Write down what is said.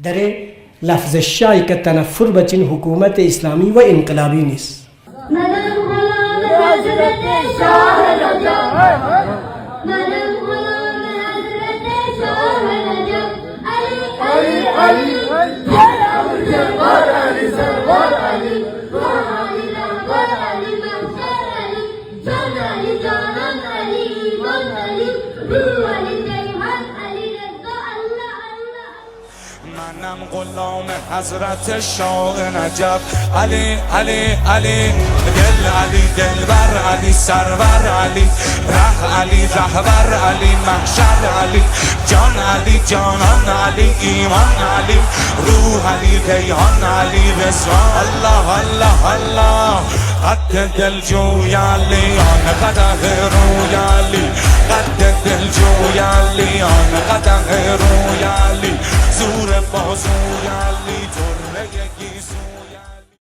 در لفظ شای که تنفر بچین حکومت اسلامی و انقلابی نیست. منم غلام حضرت شاه نجف علی علی علی دل علی دلبر علی سرور علی علی رهبر علی محشر علی جان علی جانان علی ایمان علی روح علی ریحان علی رضوان الله الله الله قد دل جوی علی آن قدح روی علی قد دل جوی علی آن قدح روی علی زور بازوی علی طره